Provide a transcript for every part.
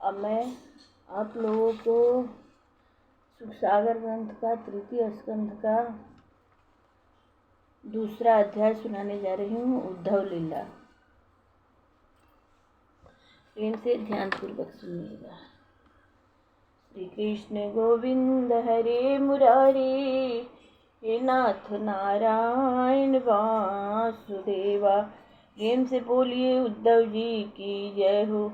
अब मैं आप लोगों को सुख सागर ग्रंथ का तृतीय स्कंध का दूसरा अध्याय सुनाने जा रही हूँ, उद्धव लीला। प्रेम से ध्यानपूर्वक सुनिएगा। श्री कृष्ण गोविंद हरे मुरारी, हे नाथ नारायण वासुदेवा। प्रेम से बोलिए उद्धव जी की जय हो।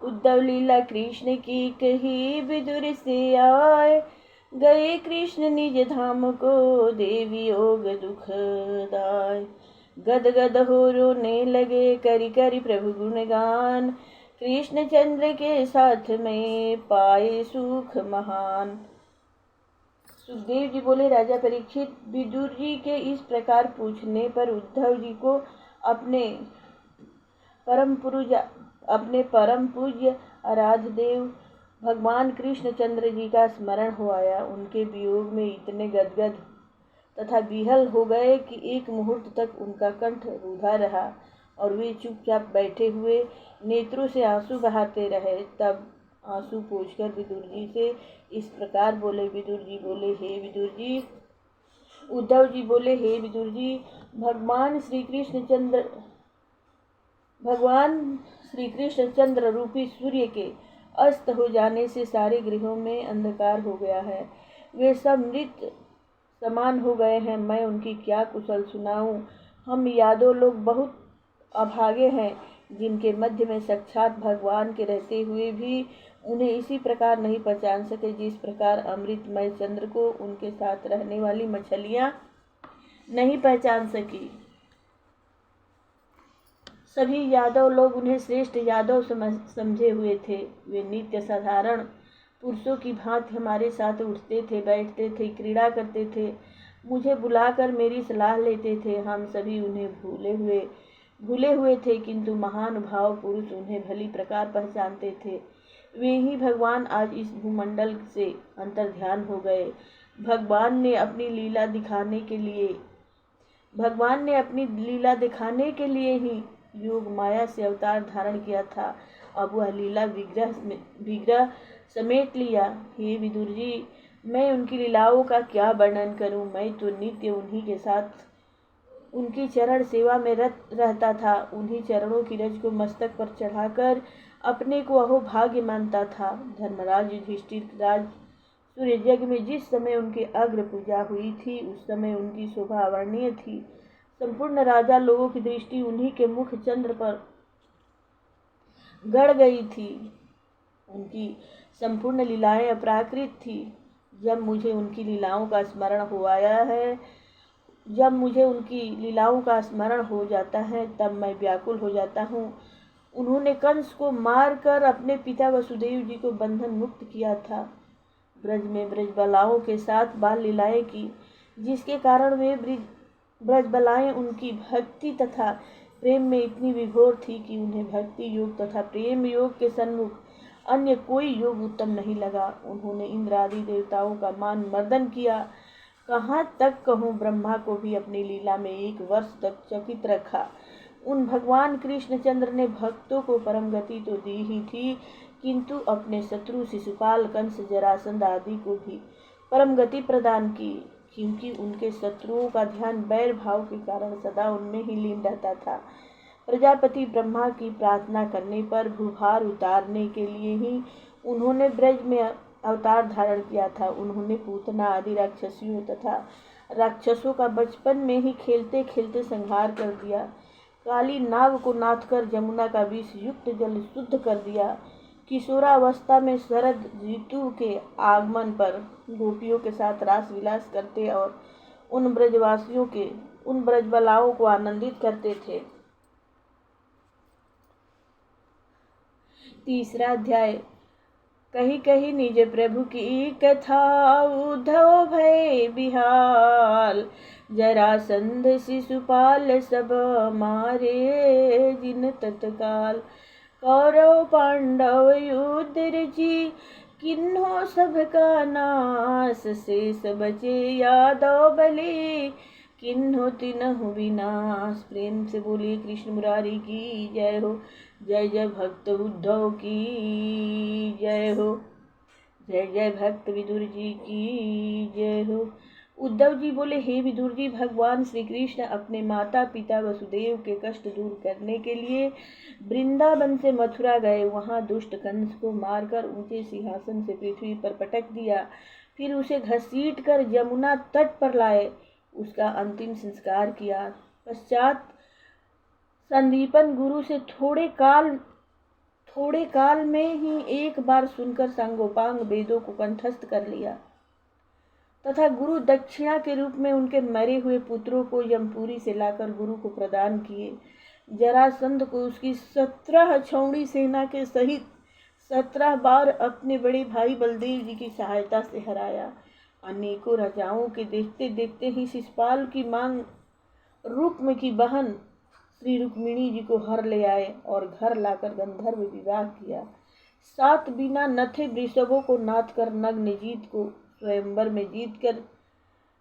उद्धव लीला कृष्ण की कही विदुर से आए, गए कृष्ण निज धाम को देवी योग दुखदाय। गद गद हो रोने लगे करि करि प्रभु गुणगान, कृष्ण चंद्र के साथ में पाए सुख महान। सुखदेव जी बोले, राजा परीक्षित, विदुर जी के इस प्रकार पूछने पर उद्धव जी को अपने परम पूज्य आराध्य देव भगवान कृष्ण चंद्र जी का स्मरण हो आया। उनके वियोग में इतने गदगद तथा विहल हो गए कि एक मुहूर्त तक उनका कंठ रूधा रहा और वे चुपचाप बैठे हुए नेत्रों से आंसू बहाते रहे। तब आंसू पोंछकर विदुर जी से इस प्रकार बोले। विदुर जी बोले, हे विदुर जी। उद्धव जी बोले, हे विदुर जी, भगवान श्री कृष्ण चंद्र रूपी सूर्य के अस्त हो जाने से सारे गृहों में अंधकार हो गया है। वे सब मृत समान हो गए हैं। मैं उनकी क्या कुशल सुनाऊं। हम यादव लोग बहुत अभागे हैं, जिनके मध्य में साक्षात भगवान के रहते हुए भी उन्हें इसी प्रकार नहीं पहचान सके जिस प्रकार अमृतमय चंद्र को उनके साथ रहने वाली मछलियां नहीं पहचान सकी। सभी यादव लोग उन्हें श्रेष्ठ यादव समझे हुए थे। वे नित्य साधारण पुरुषों की भांति हमारे साथ उठते थे, बैठते थे, क्रीड़ा करते थे, मुझे बुलाकर मेरी सलाह लेते थे। हम सभी उन्हें भूले हुए थे, किंतु महानुभाव पुरुष उन्हें भली प्रकार पहचानते थे। वे ही भगवान आज इस भूमंडल से अंतर्ध्यान हो गए। भगवान ने अपनी लीला दिखाने के लिए ही योग माया से अवतार धारण किया था। अब वह लीला विग्रह समेट लिया। हे विदुर जी, मैं उनकी लीलाओं का क्या वर्णन करूं। मैं तो नित्य उन्हीं के साथ उनकी चरण सेवा में रहता था। उन्हीं चरणों की रज को मस्तक पर चढ़ाकर अपने को अहोभाग्य मानता था। धर्मराज युधिष्ठिर राज सूर्य यज्ञ में जिस समय उनकी अग्र पूजा हुई थी, उस समय उनकी शोभा अवर्णनीय थी। संपूर्ण राजा लोगों की दृष्टि उन्हीं के मुख चंद्र पर गड़ गई थी। उनकी संपूर्ण लीलाएं अपराकृत थी। जब मुझे उनकी लीलाओं का स्मरण हो जाता है, तब मैं व्याकुल हो जाता हूँ। उन्होंने कंस को मारकर अपने पिता वसुदेव जी को बंधन मुक्त किया था। ब्रज में ब्रजबालाओं के साथ बाल लीलाएं की, जिसके कारण वे ब्रजबालाएं उनकी भक्ति तथा प्रेम में इतनी विभोर थी कि उन्हें भक्ति योग तथा प्रेम योग के सन्मुख अन्य कोई योग उत्तम नहीं लगा। उन्होंने इंद्र आदि देवताओं का मान मर्दन किया। कहाँ तक कहूँ, ब्रह्मा को भी अपनी लीला में 1 वर्ष तक चकित रखा। उन भगवान कृष्णचंद्र ने भक्तों को परम गति तो दी ही थी, किंतु अपने शत्रु शिशुपाल, कंस, जरासंध आदि को भी परम गति प्रदान की, क्योंकि उनके शत्रुओं का ध्यान बैर भाव के कारण सदा उनमें ही लीन रहता था। प्रजापति ब्रह्मा की प्रार्थना करने पर भूभार उतारने के लिए ही उन्होंने ब्रज में अवतार धारण किया था। उन्होंने पूतना आदि राक्षसियों तथा राक्षसों का बचपन में ही खेलते खेलते संहार कर दिया। काली नाग को नाथ कर जमुना का विष युक्त जल शुद्ध कर दिया। किशोरावस्था में शरद ऋतु के आगमन पर गोपियों के साथ रास विलास करते और उन ब्रजबालाओं को आनंदित करते थे। तीसरा अध्याय। कही कही निज प्रभु की कथा, उद्धव भय बिहाल। जरासंध शिशुपाल सब मारे जिन तत्काल। कौरव पांडव युद्ध रची, किन्हो सबका नाश। शेष बचे यादव बलि, किन्हो तिन्हु विनाश। प्रेम से बोलिए कृष्ण मुरारी की जय हो। जय जय भक्त उद्धव की जय हो। जय जय भक्त विदुर जी की जय हो। उद्धव जी बोले, हे विदुर जी, भगवान श्री कृष्ण अपने माता पिता वसुदेव के कष्ट दूर करने के लिए वृंदावन से मथुरा गए। वहां दुष्ट कंस को मारकर ऊंचे सिंहासन से पृथ्वी पर पटक दिया। फिर उसे घसीट कर यमुना तट पर लाए, उसका अंतिम संस्कार किया। पश्चात संदीपन गुरु से थोड़े काल में ही एक बार सुनकर सांगोपांग वेदों को कंठस्थ कर लिया तथा गुरु दक्षिणा के रूप में उनके मरे हुए पुत्रों को यमपुरी से लाकर गुरु को प्रदान किए। जरासंध को उसकी 17 छौड़ी सेना के सहित 17 बार अपने बड़े भाई बलदेव जी की सहायता से हराया। अनेकों राजाओं के देखते देखते ही शिशुपाल की मांग रुक्म की बहन श्री रुक्मिणी जी को हर ले आए और घर लाकर गंधर्व विवाह किया। 7 बिना नथे वृषभों को नाथ कर नग्न जीत को स्वयंवर में जीत कर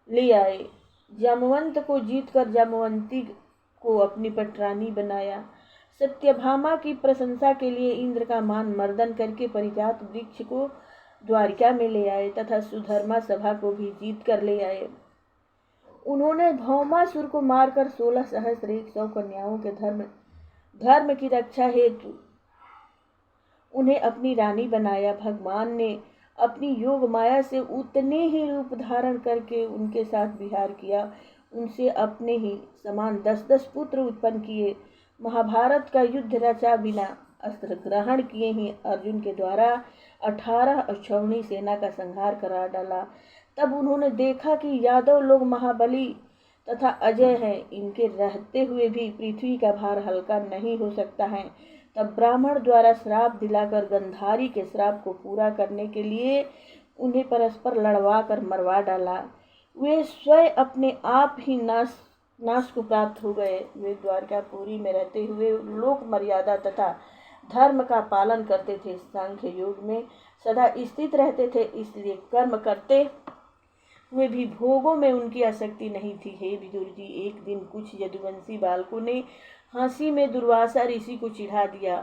ले आए। जामवंत को जीत कर जामवंती को अपनी पटरानी बनाया। सत्यभामा की प्रशंसा के लिए इंद्र का मान मर्दन करके परिजात वृक्ष को द्वारिका में ले आए तथा सुधर्मा सभा को भी जीत कर ले आए। उन्होंने भौमासुर को मारकर 16,100 कन्याओं के धर्म की रक्षा हेतु उन्हें अपनी रानी बनाया। भगवान ने अपनी योग माया से उतने ही रूप धारण करके उनके साथ विहार किया। उनसे अपने ही समान 10-10 पुत्र उत्पन्न किए। महाभारत का युद्ध रचा बिना अस्त्र ग्रहण किए ही अर्जुन के द्वारा 18 अक्षौहिणी सेना का संहार करा डाला। तब उन्होंने देखा कि यादव लोग महाबली तथा अजय हैं, इनके रहते हुए भी पृथ्वी का भार हल्का नहीं हो सकता है। तब ब्राह्मण द्वारा श्राप दिलाकर गंधारी के श्राप को पूरा करने के लिए उन्हें परस्पर लड़वा कर मरवा डाला। वे स्वयं अपने आप ही नाश को प्राप्त हो गए। वे द्वारकापुरी में रहते हुए लोक मर्यादा तथा धर्म का पालन करते थे। सांख्य योग में सदा स्थित रहते थे, इसलिए कर्म करते हुए भी भोगों में उनकी आसक्ति नहीं थी। हे विदुर जी, एक दिन कुछ यदुवंशी बालकों ने हंसी में दुर्वासा ऋषि को चिढ़ा दिया।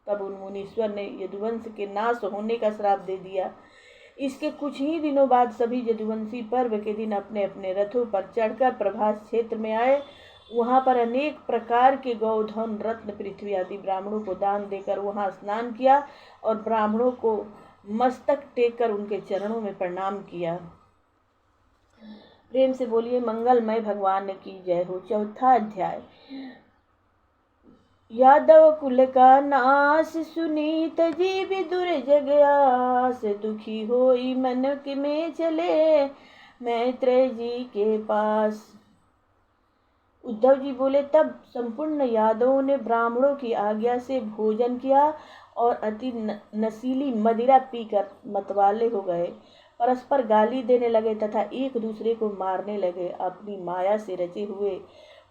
तब उन मुनीश्वर ने यदुवंश के नाश होने का श्राप दे दिया। इसके कुछ ही दिनों बाद सभी यदुवंशी पर्व के दिन अपने अपने रथों पर चढ़कर प्रभास क्षेत्र में आए। वहां पर अनेक प्रकार के गौधन, रत्न, पृथ्वी आदि ब्राह्मणों को दान देकर वहां स्नान किया और ब्राह्मणों को मस्तक टेक कर उनके चरणों में प्रणाम किया। प्रेम से बोलिए मंगलमय भगवान की जय हो। 4था अध्याय। यादव कुल का नाश सुनीत जी विदुर जग आस, दुखी होई मन में चले मैत्रेय जी के पास। उद्धव जी बोले, तब संपूर्ण यादवों ने ब्राह्मणों की आज्ञा से भोजन किया और अति नशीली मदिरा पीकर मतवाले हो गए, परस्पर गाली देने लगे तथा एक दूसरे को मारने लगे। अपनी माया से रचे हुए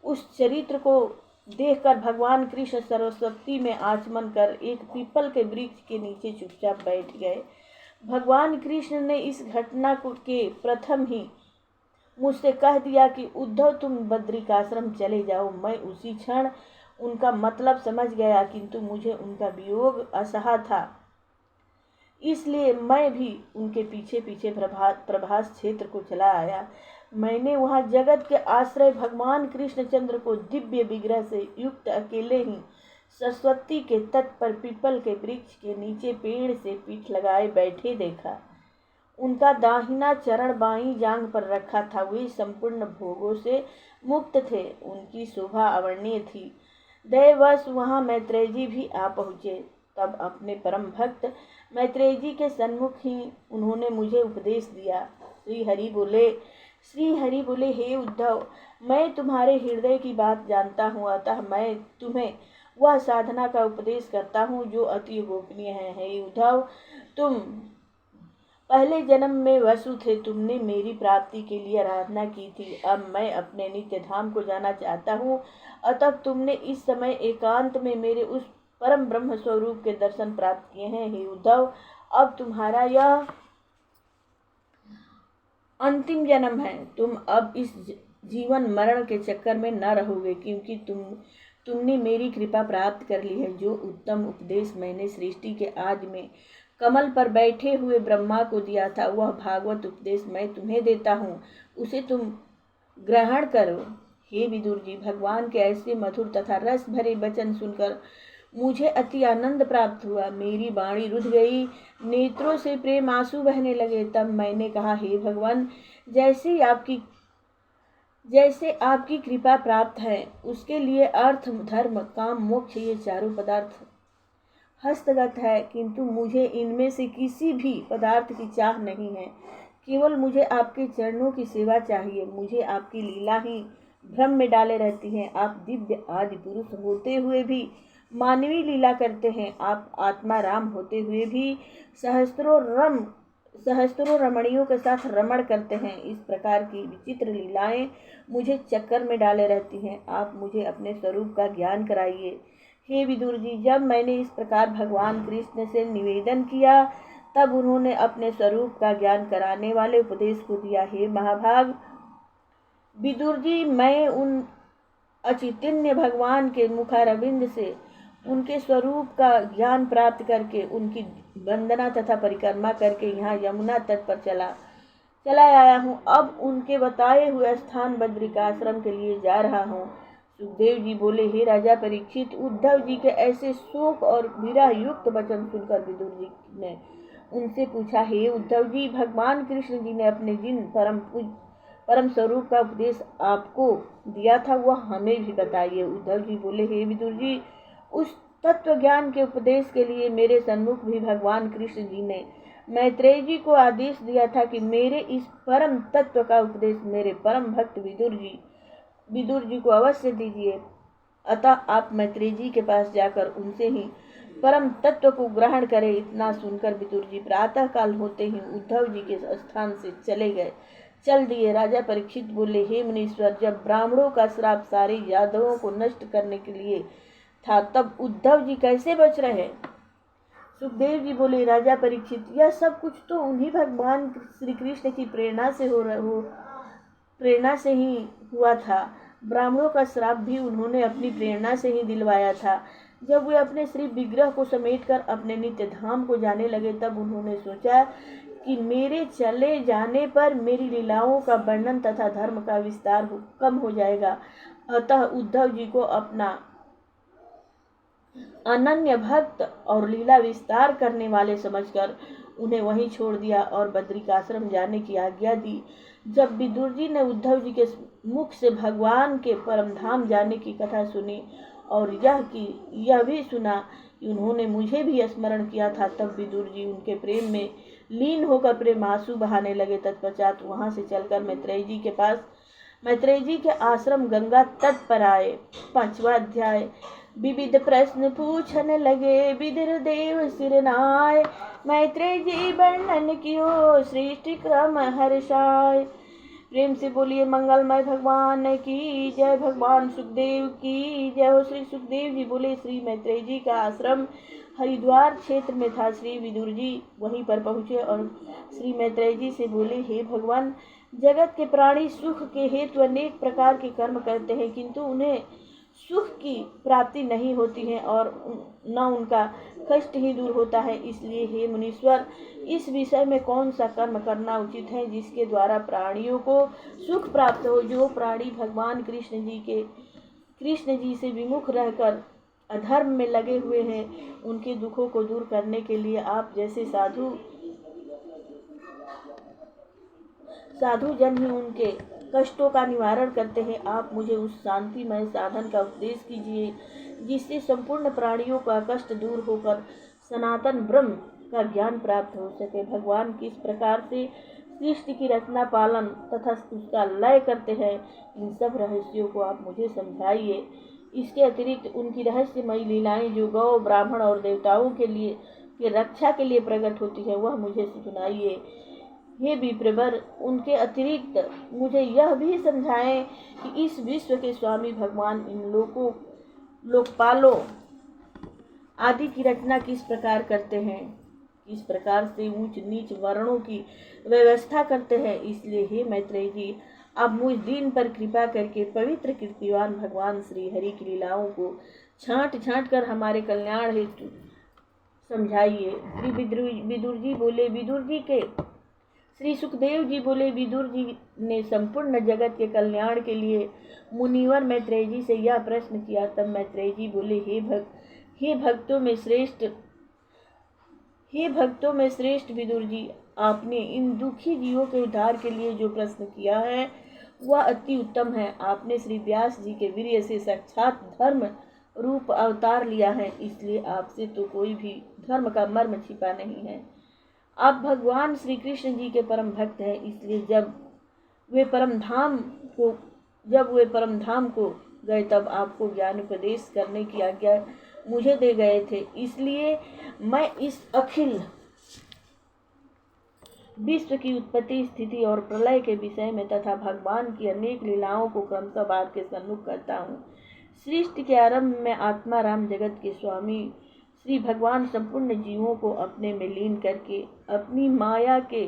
उस चरित्र को देखकर भगवान कृष्ण सरस्वती में आचमन कर एक पीपल के वृक्ष के नीचे चुपचाप बैठ गए। भगवान कृष्ण ने इस घटना के प्रथम ही मुझसे कह दिया कि उद्धव, तुम बद्रिकाश्रम चले जाओ। मैं उसी क्षण उनका मतलब समझ गया, किंतु मुझे उनका वियोग असहा था, इसलिए मैं भी उनके पीछे पीछे प्रभास क्षेत्र को चला आया। मैंने वहां जगत के आश्रय भगवान कृष्णचंद्र को दिव्य विग्रह से युक्त अकेले ही सरस्वती के तट पर पीपल के वृक्ष के नीचे पेड़ से पीठ लगाए बैठे देखा। उनका दाहिना चरण बाईं जांघ पर रखा था। वे संपूर्ण भोगों से मुक्त थे, उनकी शोभा अवर्णीय थी। दैवश वहां मैत्रेय जी भी आ पहुँचे। तब अपने परम भक्त मैत्रेय जी के सन्मुख ही उन्होंने मुझे उपदेश दिया। श्री हरि बोले, हे उद्धव, मैं तुम्हारे हृदय की बात जानता हूँ, अतः मैं तुम्हें वह साधना का उपदेश करता हूँ जो अति गोपनीय है। हे उद्धव, तुम पहले जन्म में वसु थे, तुमने मेरी प्राप्ति के लिए आराधना की थी। अब मैं अपने नित्य धाम को जाना चाहता हूँ, अतः तुमने इस समय एकांत में मेरे उस परम ब्रह्म स्वरूप के दर्शन प्राप्त किए हैं। हे उद्धव, अब तुम्हारा यह अंतिम जन्म है। तुम अब इस जीवन मरण के चक्कर में न रहोगे, क्योंकि तुमने मेरी कृपा प्राप्त कर ली है। जो उत्तम उपदेश मैंने सृष्टि के आदि में कमल पर बैठे हुए ब्रह्मा को दिया था, वह भागवत उपदेश मैं तुम्हें देता हूँ, उसे तुम ग्रहण करो। हे विदुर जी, भगवान के ऐसे मधुर तथा रस भरे वचन सुनकर मुझे अति आनंद प्राप्त हुआ। मेरी वाणी रुध गई, नेत्रों से प्रेम आंसू बहने लगे। तब मैंने कहा, हे भगवान, जैसे आपकी कृपा प्राप्त है, उसके लिए अर्थ, धर्म, काम, मोक्ष ये चारों पदार्थ हस्तगत है, किंतु मुझे इनमें से किसी भी पदार्थ की चाह नहीं है। केवल मुझे आपके चरणों की सेवा चाहिए। मुझे आपकी लीला ही भ्रम में डाले रहती है। आप दिव्य आदि पुरुष होते हुए भी मानवीय लीला करते हैं। आप आत्मा राम होते हुए भी सहस्त्रों रमणियों के साथ रमण करते हैं। इस प्रकार की विचित्र लीलाएं मुझे चक्कर में डाले रहती हैं। आप मुझे अपने स्वरूप का ज्ञान कराइए। हे विदुर जी, जब मैंने इस प्रकार भगवान कृष्ण से निवेदन किया, तब उन्होंने अपने स्वरूप का ज्ञान कराने वाले उपदेश को दिया। हे महाभाग विदुर जी, मैं उन अचिंत्य भगवान के मुखारविंद से उनके स्वरूप का ज्ञान प्राप्त करके उनकी वंदना तथा परिक्रमा करके यहाँ यमुना तट पर चला आया हूँ। अब उनके बताए हुए स्थान बद्रिकाश्रम के लिए जा रहा हूँ। सुखदेव जी बोले, हे राजा परीक्षित, उद्धव जी के ऐसे शोक और विरह युक्त वचन सुनकर विदुर जी ने उनसे पूछा, हे उद्धव जी, भगवान कृष्ण जी ने अपने जिन परम स्वरूप का उपदेश आपको दिया था, वह हमें भी बताइए। उद्धव जी बोले, हे विदुर जी, उस तत्व ज्ञान के उपदेश के लिए मेरे सन्मुख भी भगवान कृष्ण जी ने मैत्रेय जी को आदेश दिया था कि मेरे इस परम तत्व का उपदेश मेरे परम भक्त विदुर जी को अवश्य दीजिए। अतः आप मैत्रेय जी के पास जाकर उनसे ही परम तत्व को ग्रहण करें। इतना सुनकर विदुर जी प्रातः काल होते ही उद्धव जी के स्थान से चल दिए। राजा परीक्षित बोले, हे मुनीश्वर, जब ब्राह्मणों का श्राप सारे यादवों को नष्ट करने के लिए था, तब उद्धव जी कैसे बच रहे? सुखदेव जी बोले, राजा परीक्षित, यह सब कुछ तो उन्हीं भगवान श्री कृष्ण की प्रेरणा से ही हुआ था। ब्राह्मणों का श्राप भी उन्होंने अपनी प्रेरणा से ही दिलवाया था। जब वे अपने श्री विग्रह को समेटकर अपने नित्य धाम को जाने लगे, तब उन्होंने सोचा कि मेरे चले जाने पर मेरी लीलाओं का वर्णन तथा धर्म का विस्तार कम हो जाएगा। अतः उद्धव जी को अपना अनन्य भक्त और लीला विस्तार करने वाले समझकर उन्हें वहीं छोड़ दिया और बद्रिकाश्रम जाने की आज्ञा दी। जब विदुर जी ने उद्धव जी के मुख से भगवान के परम धाम जाने की कथा सुनी और यह भी सुना कि उन्होंने मुझे भी स्मरण किया था, तब विदुर जी उनके प्रेम में लीन होकर प्रेम आंसू बहाने लगे। तत्पश्चात वहां से चलकर मैत्रेय जी के आश्रम गंगा तट पर आए। 5वां अध्याय। विविध प्रश्न पूछने लगे, विदुर देव सिर नाय, मैत्रेय जी वर्णन कियो, सृष्टि क्रम हर्षाय। प्रेम से बोलिए, मंगलमय भगवान की जय, भगवान सुखदेव की जय हो। श्री सुखदेव जी बोले, श्री मैत्रेय जी का आश्रम हरिद्वार क्षेत्र में था। श्री विदुर जी वहीं पर पहुँचे और श्री मैत्रेय जी से बोले, हे भगवान, जगत के प्राणी सुख के हेतु अनेक प्रकार के कर्म करते हैं, किंतु उन्हें सुख की प्राप्ति नहीं होती है और न उनका कष्ट ही दूर होता है। इसलिए हे मुनीश्वर, इस विषय में कौन सा कर्म करना उचित है जिसके द्वारा प्राणियों को सुख प्राप्त हो? जो प्राणी भगवान कृष्ण जी से विमुख रहकर अधर्म में लगे हुए हैं, उनके दुखों को दूर करने के लिए आप जैसे साधु जन ही उनके कष्टों का निवारण करते हैं। आप मुझे उस शांतिमय साधन का उपदेश कीजिए जिससे संपूर्ण प्राणियों का कष्ट दूर होकर सनातन ब्रह्म का ज्ञान प्राप्त हो सके। भगवान किस प्रकार से सृष्टि की रचना, पालन तथा उसका लय करते हैं, इन सब रहस्यों को आप मुझे समझाइए। इसके अतिरिक्त उनकी रहस्यमयी लीलाएं जो गौ, ब्राह्मण और देवताओं के रक्षा के लिए प्रकट होती है, वह मुझे सुनाइए। हे विप्रवर, उनके अतिरिक्त मुझे यह भी समझाएं कि इस विश्व के स्वामी भगवान इन लोकपालों आदि की रचना किस प्रकार करते हैं, किस प्रकार से ऊंच नीच वर्णों की व्यवस्था करते हैं। इसलिए हे मैत्रेय जी, आप मुझ दीन पर कृपा करके पवित्र कीर्तिवान भगवान श्री हरि की लीलाओं को छांट छांट कर हमारे कल्याण हेतु समझाइए। श्री विदुर जी बोले, विदुर जी के श्री सुखदेव जी बोले, विदुर जी ने संपूर्ण जगत के कल्याण के लिए मुनिवर मैत्रेय जी से यह प्रश्न किया। तब मैत्रेय जी बोले, हे भक्तों में श्रेष्ठ विदुर जी, आपने इन दुखी जीवों के उद्धार के लिए जो प्रश्न किया है वह अति उत्तम है। आपने श्री व्यास जी के वीर्य से साक्षात धर्म रूप अवतार लिया है, इसलिए आपसे तो कोई भी धर्म का मर्म छिपा नहीं है। आप भगवान श्री कृष्ण जी के परम भक्त हैं, इसलिए जब वे परम धाम को गए तब आपको ज्ञान उपदेश करने की आज्ञा मुझे दे गए थे। इसलिए मैं इस अखिल विश्व की उत्पत्ति, स्थिति और प्रलय के विषय में तथा भगवान की अनेक लीलाओं को क्रमशः आपके सम्मुख करता हूँ। सृष्टि के आरंभ में आत्मा राम जगत के स्वामी श्री भगवान संपूर्ण जीवों को अपने में लीन करके अपनी माया के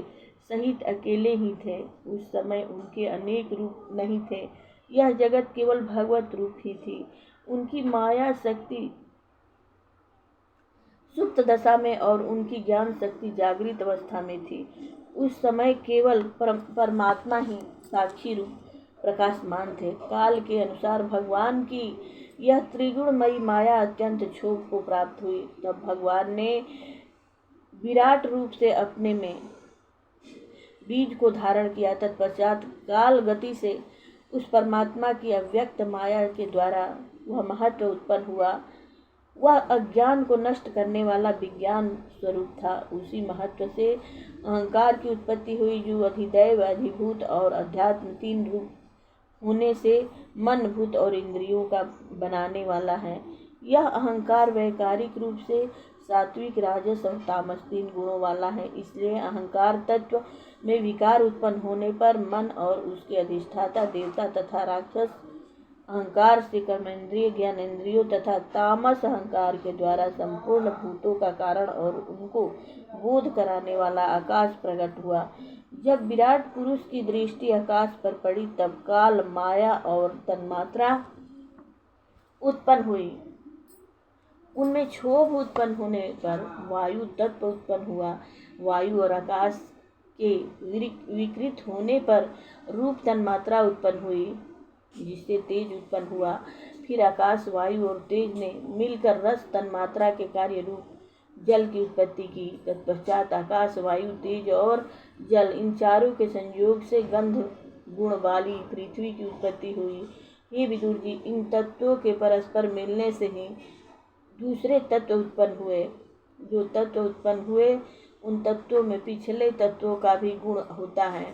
सहित अकेले ही थे। उस समय उनके अनेक रूप नहीं थे, यह जगत केवल भगवत रूप ही थी। उनकी माया शक्ति सुप्त दशा में और उनकी ज्ञान शक्ति जागृत अवस्था में थी। उस समय केवल परमात्मा ही साक्षी रूप प्रकाशमान थे। काल के अनुसार भगवान की यह त्रिगुणमयी माया अत्यंत क्षोभ को प्राप्त हुई। तब भगवान ने विराट रूप से अपने में बीज को धारण किया। तत्पश्चात काल गति से उस परमात्मा की अव्यक्त माया के द्वारा वह महत्व उत्पन्न हुआ। वह अज्ञान को नष्ट करने वाला विज्ञान स्वरूप था। उसी महत्व से अहंकार की उत्पत्ति हुई, जो अधिदैव, अधिभूत और अध्यात्म तीन रूप होने से मन, भूत और इंद्रियों का बनाने वाला है। यह अहंकार वैकारिक रूप से सात्विक, राजस और तामस तीन गुणों वाला है। इसलिए अहंकार तत्व में विकार उत्पन्न होने पर मन और उसके अधिष्ठाता देवता तथा राक्षस अहंकार से कर्मेंद्रिय, ज्ञानेंद्रियों तथा तामस अहंकार के द्वारा संपूर्ण भूतों का कारण और उनको बोध कराने वाला आकाश प्रकट हुआ। जब विराट पुरुष की दृष्टि आकाश पर पड़ी तब काल, माया और तन्मात्रा उत्पन्न हुई। उनमें क्षोभ उत्पन्न होने पर वायु तत्व उत्पन्न हुआ। वायु और आकाश के विकृत होने पर रूप तन्मात्रा उत्पन्न हुई, जिससे तेज उत्पन्न हुआ। फिर आकाश, वायु और तेज ने मिलकर रस तन्मात्रा के कार्य रूप जल की उत्पत्ति की। तत्पश्चात आकाश, वायु, तेज और जल इन चारों के संयोग से गंध गुण वाली पृथ्वी की उत्पत्ति हुई। हे विदुर जी, इन तत्वों के परस्पर मिलने से ही दूसरे तत्व उत्पन्न हुए। जो तत्व उत्पन्न हुए उन तत्वों में पिछले तत्वों का भी गुण होता है।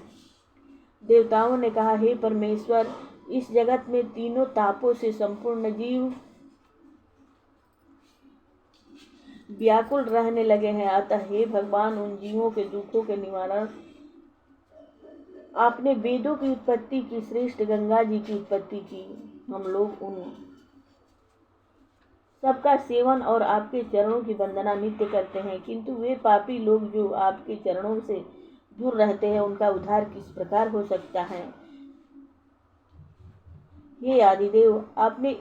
देवताओं ने कहा, हे परमेश्वर, इस जगत में तीनों तापों से संपूर्ण जीव व्याकुल रहने लगे हैं। अतः हे भगवान, उन जीवों के दुखों के निवारण आपने वेदों की उत्पत्ति की, श्रेष्ठ गंगा जी की उत्पत्ति की। हम लोग उन सबका सेवन और आपके चरणों की वंदना नित्य करते हैं, किंतु वे पापी लोग जो आपके चरणों से दूर रहते हैं, उनका उद्धार किस प्रकार हो सकता है। हे आदिदेव, आपने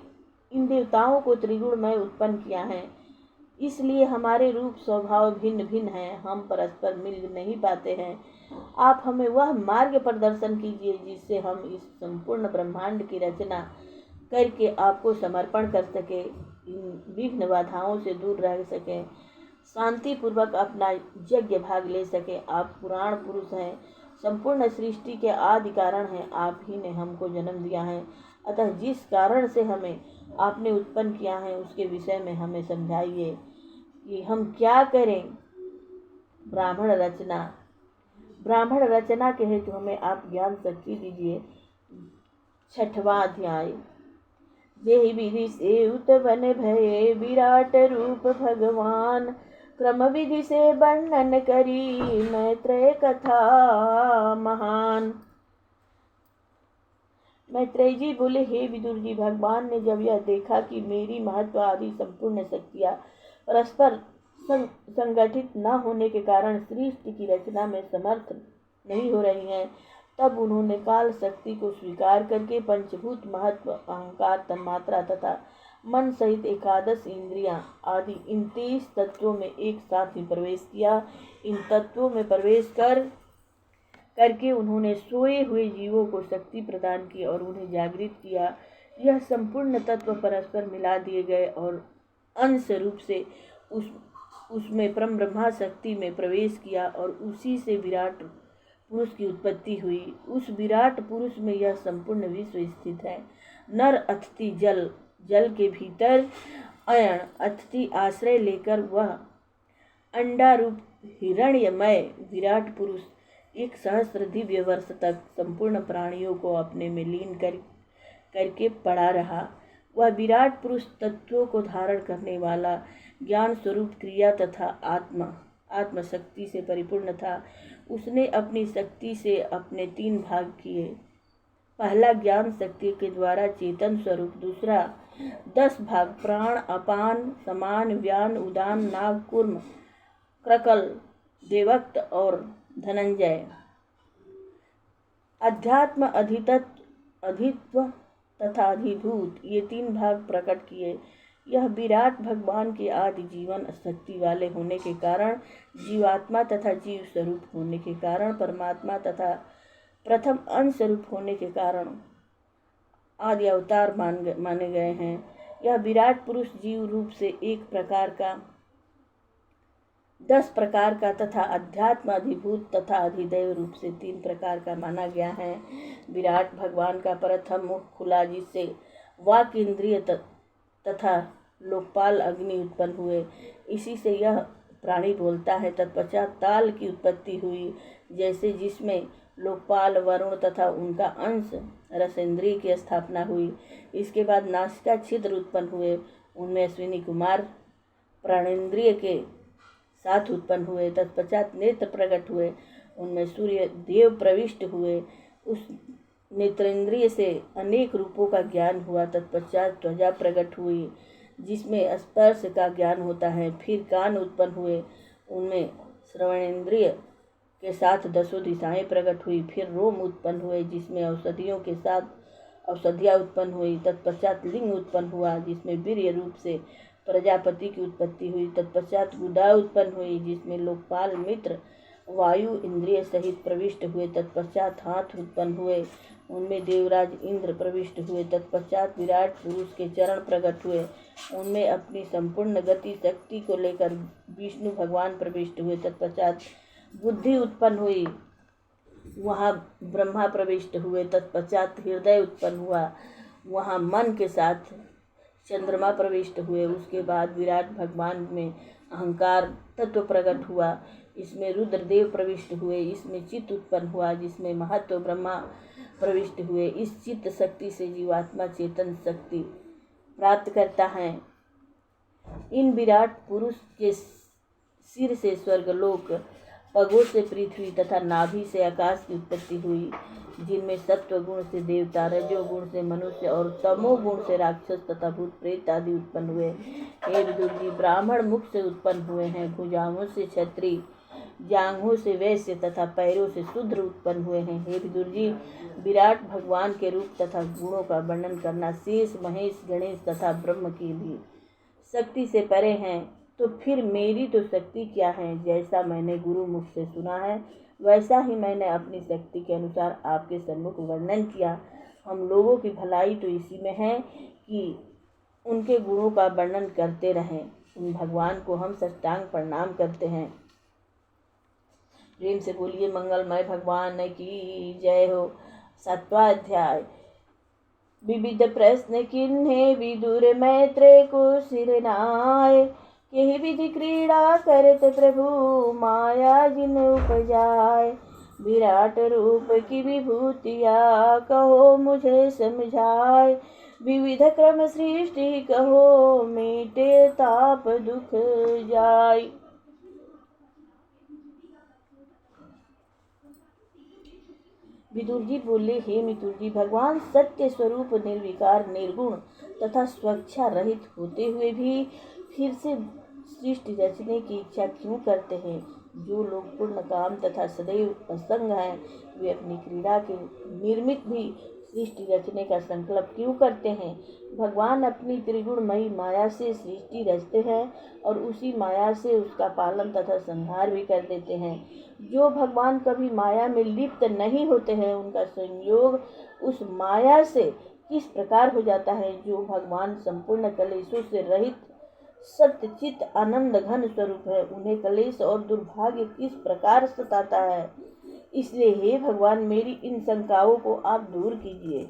इन देवताओं को त्रिगुणमय उत्पन्न किया है, इसलिए हमारे रूप स्वभाव भिन्न भिन्न हैं, हम परस्पर मिल नहीं पाते हैं। आप हमें वह मार्ग प्रदर्शन कीजिए जिससे हम इस संपूर्ण ब्रह्मांड की रचना करके आपको समर्पण कर सके, इन विघ्न बाधाओं से दूर रह सके, शांति पूर्वक अपना यज्ञ भाग ले सके। आप पुराण पुरुष हैं, संपूर्ण सृष्टि के आदि कारण हैं। आप ही ने हमको जन्म दिया है, अतः जिस कारण से हमें आपने उत्पन्न किया है उसके विषय में हमें समझाइए कि हम क्या करें। ब्राह्मण रचना के हेतु हमें आप ज्ञान शक्ति दीजिए। 6वां अध्याय। जेहि विधि से उत्पन्न भये विराट रूप भगवान, क्रम विधि से वर्णन करी मैत्रेय कथा महान। मैत्रेय जी बोले, हे विदुर जी, भगवान ने जब यह देखा कि मेरी महत्व आदि संपूर्ण शक्तियाँ परस्पर संगठित न होने के कारण सृष्टि की रचना में समर्थ नहीं हो रही हैं, तब उन्होंने काल शक्ति को स्वीकार करके पंचभूत महत्व, अहंकार, तन्मात्रा तथा मन सहित एकादश इंद्रियां आदि इन 23 तत्वों में एक साथ ही प्रवेश किया। इन तत्वों में प्रवेश करके उन्होंने सोए हुए जीवों को शक्ति प्रदान की और उन्हें जागृत किया। यह संपूर्ण तत्व परस्पर मिला दिए गए और अंश रूप से उसमें परम ब्रह्मा शक्ति में प्रवेश किया और उसी से विराट पुरुष की उत्पत्ति हुई। उस विराट पुरुष में यह संपूर्ण विश्व स्थित है। नर अतिथि जल के भीतर अयण अतिथि आश्रय लेकर वह अंडा रूप हिरण्यमय विराट पुरुष 1 सहस्र दिव्य वर्ष तक संपूर्ण प्राणियों को अपने में लीन करके पड़ा रहा। वह विराट पुरुष तत्वों को धारण करने वाला ज्ञान स्वरूप क्रिया तथा आत्म शक्ति से परिपूर्ण था। उसने अपनी शक्ति से अपने 3 भाग किए। पहला ज्ञान शक्ति के द्वारा चेतन स्वरूप, दूसरा 10 भाग प्राण, अपान, समान, व्यान, उदान, नाभ, कूर्म, क्रकल, देवक्त और धनंजय। अध्यात्म, अधित्व तथा अधिभूत, ये 3 भाग प्रकट किए। यह विराट भगवान के आदि जीवन शक्ति वाले होने के कारण, जीवात्मा तथा जीव स्वरूप होने के कारण, परमात्मा तथा प्रथम अंश स्वरूप होने के कारण आदि अवतार माने गए हैं। यह विराट पुरुष जीव रूप से 1 प्रकार का, 10 प्रकार का तथा अध्यात्म, अधिभूत तथा अधिदैव रूप से 3 प्रकार का माना गया है। विराट भगवान का प्रथम मुख खुला, जिससे वाक इंद्रिय तथा लोकपाल अग्नि उत्पन्न हुए। इसी से यह प्राणी बोलता है। तत्पश्चात ताल की उत्पत्ति हुई, जैसे जिसमें लोकपाल, वरुण तथा उनका अंश रसेंद्रिय की स्थापना हुई। इसके बाद नासिका छिद्र उत्पन्न हुए, उनमें अश्विनी कुमार प्राणेंद्रिय के साथ उत्पन्न हुए। तत्पश्चात नेत्र प्रकट हुए, उनमें सूर्य देव प्रविष्ट हुए। उस नेत्रेंद्रिय से अनेक रूपों का ज्ञान हुआ। तत्पश्चात त्वचा प्रकट हुई, जिसमें स्पर्श का ज्ञान होता है। फिर कान उत्पन्न हुए, उनमें श्रवणेंद्रिय के साथ 10 दिशाएं प्रकट हुई। फिर रोम उत्पन्न हुए, जिसमें औषधियों के साथ औषधियाँ उत्पन्न हुई। तत्पश्चात लिंग उत्पन्न हुआ, जिसमें वीर्य रूप से प्रजापति की उत्पत्ति हुई। तत्पश्चात गुदा उत्पन्न हुई, जिसमें लोकपाल, मित्र, वायु इंद्रिय सहित प्रविष्ट हुए। तत्पश्चात हाथ उत्पन्न हुए, उनमें देवराज इंद्र प्रविष्ट हुए। तत्पश्चात विराट पुरुष के चरण प्रकट हुए, उनमें अपनी संपूर्ण गति शक्ति को लेकर विष्णु भगवान प्रविष्ट हुए। तत्पश्चात बुद्धि उत्पन्न हुई, वहाँ ब्रह्मा प्रविष्ट हुए। तत्पश्चात हृदय उत्पन्न हुआ, वहाँ मन के साथ चंद्रमा प्रविष्ट हुए। उसके बाद विराट भगवान में अहंकार तत्व प्रकट हुआ, इसमें रुद्रदेव प्रविष्ट हुए। इसमें चित्त उत्पन्न हुआ, जिसमें महत्व ब्रह्मा प्रविष्ट हुए। इस चित्त शक्ति से जीवात्मा चेतन शक्ति प्राप्त करता है। इन विराट पुरुष के सिर से स्वर्गलोक, पगों से पृथ्वी तथा नाभि से आकाश की उत्पत्ति हुई, जिनमें सत्व गुण से देवता, रजो गुण से मनुष्य और तमो गुण से राक्षस तथा भूत प्रेत आदि उत्पन्न हुए। हे विदुर जी, ब्राह्मण मुख से उत्पन्न हुए हैं, भुजाओं से क्षत्रिय, जांघों से वैश्य तथा पैरों से शूद्र उत्पन्न हुए हैं। हे विदुर जी, विराट भगवान के रूप तथा गुणों का वर्णन करना शेष, महेश, गणेश तथा ब्रह्म की भी शक्ति से परे हैं। तो फिर मेरी तो शक्ति क्या है? जैसा मैंने गुरु मुख से सुना है, वैसा ही मैंने अपनी शक्ति के अनुसार आपके सम्मुख वर्णन किया। हम लोगों की भलाई तो इसी में है कि उनके गुणों का वर्णन करते रहें। उन भगवान को हम साष्टांग प्रणाम करते हैं। प्रेम से बोलिए मंगलमय भगवान की जय हो। 7वां अध्याय। विविध प्रश्न किन्हे विदुर मैत्रे को सिर नाय, केहि विधि क्रीड़ा करत प्रभु माया जिन उपजाय। विराट रूप की विभूतिया कहो मुझे समझाय, विविध क्रम सृष्टि कहो मीटे ताप दुख जाय। विदुर जी बोले, हे मितुर जी, भगवान सत्य स्वरूप, निर्विकार, निर्गुण तथा स्वच्छा रहित होते हुए भी फिर से सृष्टि रचने की इच्छा क्यों करते हैं? जो लोग पूर्ण काम तथा सदैव असंग हैं, वे अपनी क्रीड़ा के निर्मित भी सृष्टि रचने का संकल्प क्यों करते हैं? भगवान अपनी त्रिगुणमयी माया से सृष्टि रचते हैं और उसी माया से उसका पालन तथा संहार भी कर देते हैं। जो भगवान कभी माया में लिप्त नहीं होते हैं, उनका संयोग उस माया से किस प्रकार हो जाता है? जो भगवान संपूर्ण कलेशों से रहित सत्यचित आनंद घन स्वरूप है, उन्हें कलेश और दुर्भाग्य किस प्रकार सताता है? इसलिए हे भगवान, मेरी इन शंकाओं को आप दूर कीजिए।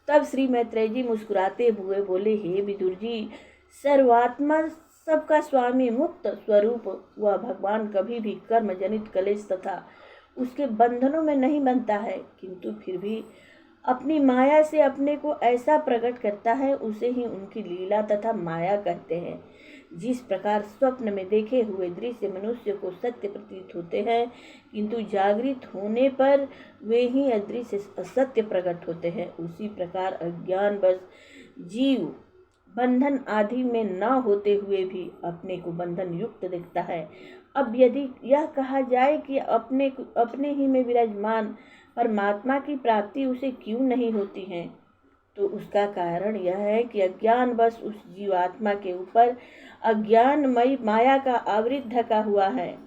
तब श्री मैत्रेय जी मुस्कुराते हुए बोले, हे विदुर जी, सर्वात्मा सबका स्वामी मुक्त स्वरूप वह भगवान कभी भी कर्म जनित कलेश तथा उसके बंधनों में नहीं बनता है, किंतु फिर भी अपनी माया से अपने को ऐसा प्रकट करता है, उसे ही उनकी लीला तथा माया कहते हैं। जिस प्रकार स्वप्न में देखे हुए दृश्य मनुष्य को सत्य प्रतीत होते हैं, किंतु जागृत होने पर वे ही अदृश्य असत्य प्रकट होते हैं, उसी प्रकार अज्ञानवश जीव बंधन आदि में न होते हुए भी अपने को बंधन युक्त दिखता है। अब यदि यह कहा जाए कि अपने ही में विराजमान परमात्मा की प्राप्ति उसे क्यों नहीं होती है, तो उसका कारण यह है कि अज्ञानवश उस जीवात्मा के ऊपर अज्ञानमयी माया का आवृत ढका हुआ है।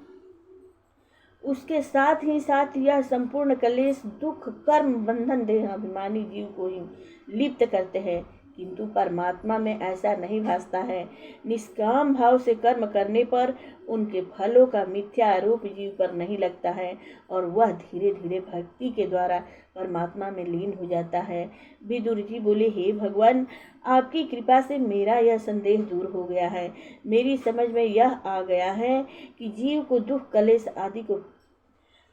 उसके साथ ही साथ यह संपूर्ण कलेश दुख कर्म बंधन देहाभिमानी जीव को ही लिप्त करते हैं, किंतु परमात्मा में ऐसा नहीं भासता है। निष्काम भाव से कर्म करने पर उनके फलों का मिथ्या आरोप जीव पर नहीं लगता है और वह धीरे धीरे भक्ति के द्वारा परमात्मा में लीन हो जाता है। विदुर जी बोले, हे भगवान, आपकी कृपा से मेरा यह संदेह दूर हो गया है। मेरी समझ में यह आ गया है कि जीव को दुख कलेश आदि को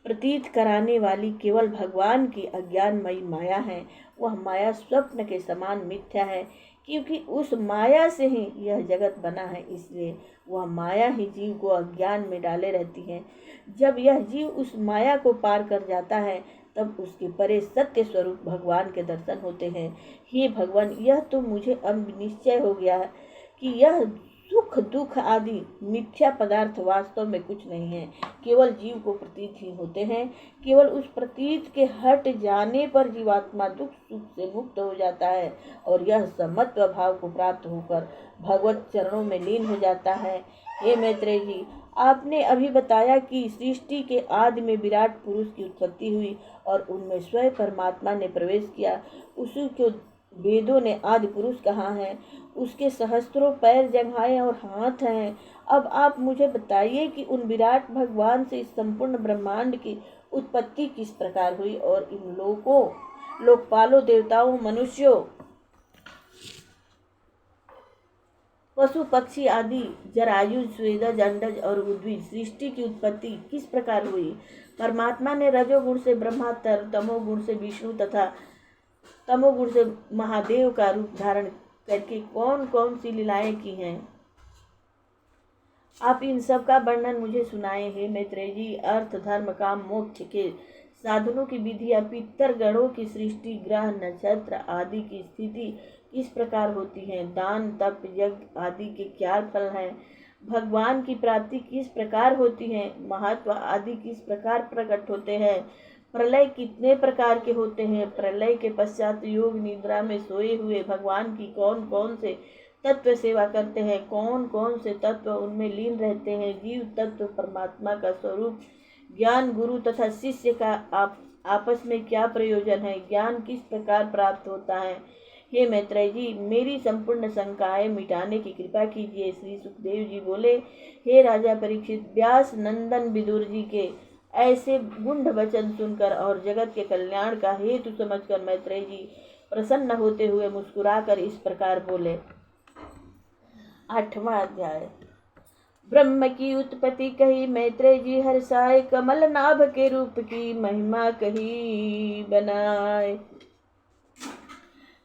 प्रतीत कराने वाली केवल भगवान की अज्ञानमयी माया है। वह माया स्वप्न के समान मिथ्या है, क्योंकि उस माया से ही यह जगत बना है, इसलिए वह माया ही जीव को अज्ञान में डाले रहती है। जब यह जीव उस माया को पार कर जाता है, तब उसके परे सत्य स्वरूप भगवान के दर्शन होते हैं। हे भगवान, यह तो मुझे अब निश्चय हो गया है कि यह सुख दुख आदि मिथ्या पदार्थ वास्तव में कुछ नहीं है, केवल जीव को प्रतीत ही होते हैं। केवल उस प्रतीत के हट जाने पर जीवात्मा दुख सुख से मुक्त हो जाता है और यह समत्व भाव को प्राप्त होकर भगवत चरणों में लीन हो जाता है। हे मैत्रेय जी, आपने अभी बताया कि सृष्टि के आदि में विराट पुरुष की उत्पत्ति हुई और उनमें स्वयं परमात्मा ने प्रवेश किया। उसी को वेदों ने आदि पुरुष कहा है। उसके सहस्त्रों पैर जंघाएं और हाथ हैं। अब आप मुझे बताइए कि उन विराट भगवान से इस संपूर्ण ब्रह्मांड की उत्पत्ति किस प्रकार हुई और इन लोकपालों देवताओं मनुष्यों पशु पक्षी आदि जरायु स्वेदज अंडज और उद्भिद सृष्टि की उत्पत्ति किस प्रकार हुई। परमात्मा ने रजोगुण से ब्रह्मा, तमोगुण से विष्णु तथा तमोगुण से महादेव का रूप धारण करके कौन कौन सी लीलाएं की हैं, आप इन सब का वर्णन मुझे सुनाए। हे मैत्रेय जी, अर्थ धर्म काम मोक्ष के साधनों की विधियां, पितर गणों की सृष्टि, ग्रह नक्षत्र आदि की स्थिति किस प्रकार होती है, दान तप यज्ञ आदि के क्या फल हैं, भगवान की प्राप्ति किस प्रकार होती है, महत्व आदि किस प्रकार प्रकट होते हैं, प्रलय कितने प्रकार के होते हैं, प्रलय के पश्चात योग निद्रा में सोए हुए भगवान की कौन कौन से तत्व सेवा करते हैं, कौन कौन से तत्व उनमें लीन रहते हैं, जीव तत्व परमात्मा का स्वरूप, ज्ञान गुरु तथा शिष्य का आपस में क्या प्रयोजन है, ज्ञान किस प्रकार प्राप्त होता है। हे मैत्रेय जी, मेरी संपूर्ण शंकाएं मिटाने की कृपा कीजिए। श्री सुखदेव जी बोले, हे राजा परीक्षित, व्यास नंदन विदुर जी के ऐसे गुंड वचन सुनकर और जगत के कल्याण का हेतु समझकर मैत्रेय जी प्रसन्न होते हुए मुस्कुराकर इस प्रकार बोले। 8वां अध्याय। ब्रह्म की उत्पत्ति कही मैत्रेय जी हर्षाए, कमल नाभ के रूप की महिमा कही बनाए।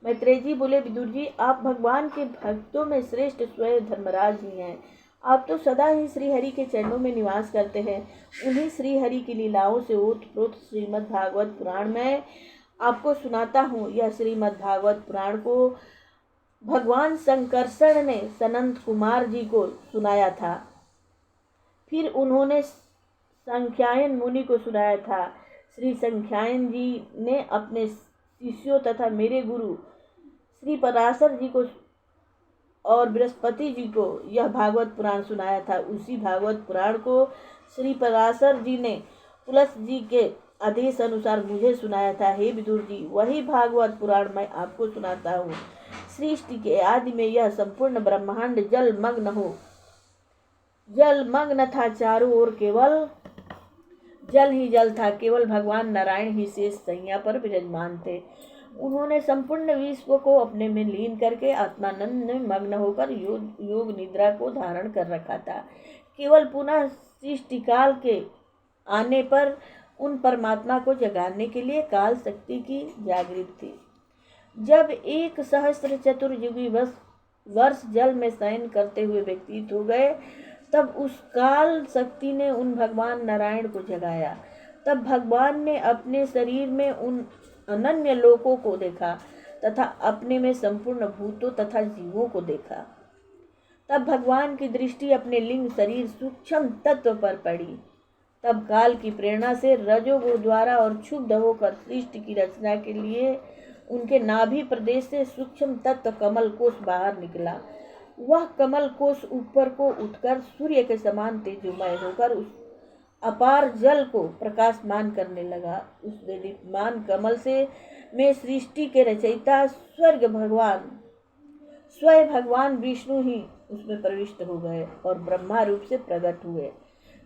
मैत्रेय जी बोले, विदुर जी, आप भगवान के भक्तों में श्रेष्ठ स्वयं धर्मराज ही हैं। आप तो सदा ही श्रीहरि के चरणों में निवास करते हैं। उन्हीं श्रीहरि की लीलाओं से ओतप्रोत श्रीमद् भागवत पुराण में आपको सुनाता हूँ। यह श्रीमद् भागवत पुराण को भगवान संकर्षण ने सनंत कुमार जी को सुनाया था। फिर उन्होंने संख्यायन मुनि को सुनाया था। श्री संख्यायन जी ने अपने शिष्यों तथा मेरे गुरु श्री पराशर जी को और बृहस्पति जी को यह भागवत पुराण सुनाया था। उसी भागवत पुराण को श्री पराशर जी ने पुलस जी के आदेश अनुसार मुझे सुनाया था। हे विदुर जी, वही भागवत पुराण मैं आपको सुनाता हूँ। सृष्टि के आदि में यह संपूर्ण ब्रह्मांड जल मग्न था। चारों ओर केवल जल ही जल था। केवल भगवान नारायण ही शेष सैया पर विराजमान थे। उन्होंने संपूर्ण विश्व को अपने में लीन करके आत्मानंद में मग्न होकर योग निद्रा को धारण कर रखा था। केवल पुनः सृष्टिकाल के आने पर उन परमात्मा को जगाने के लिए काल शक्ति की जागृत थी। जब 1 सहस्त्र चतुर्युगी वर्ष जल में शयन करते हुए व्यतीत हो गए, तब उस काल शक्ति ने उन भगवान नारायण को जगाया। तब भगवान ने अपने शरीर में उन अनन्य लोकों को देखा तथा अपने में संपूर्ण भूतों तथा जीवों को देखा। तब भगवान की दृष्टि अपने लिंग शरीर सूक्ष्म तत्व पर पड़ी। तब काल की प्रेरणा से रजोगुण द्वारा और क्षुब्ध होकर सृष्टि की रचना के लिए उनके नाभि प्रदेश से सूक्ष्म तत्व कमल कोश बाहर निकला। वह कमल कोश ऊपर को उठकर सूर्य के समान तेजोमय होकर उस अपार जल को प्रकाशमान करने लगा। उस दीप्तिमान कमल से में सृष्टि के रचयिता स्वयं भगवान विष्णु ही उसमें प्रविष्ट हो गए और ब्रह्मा रूप से प्रकट हुए।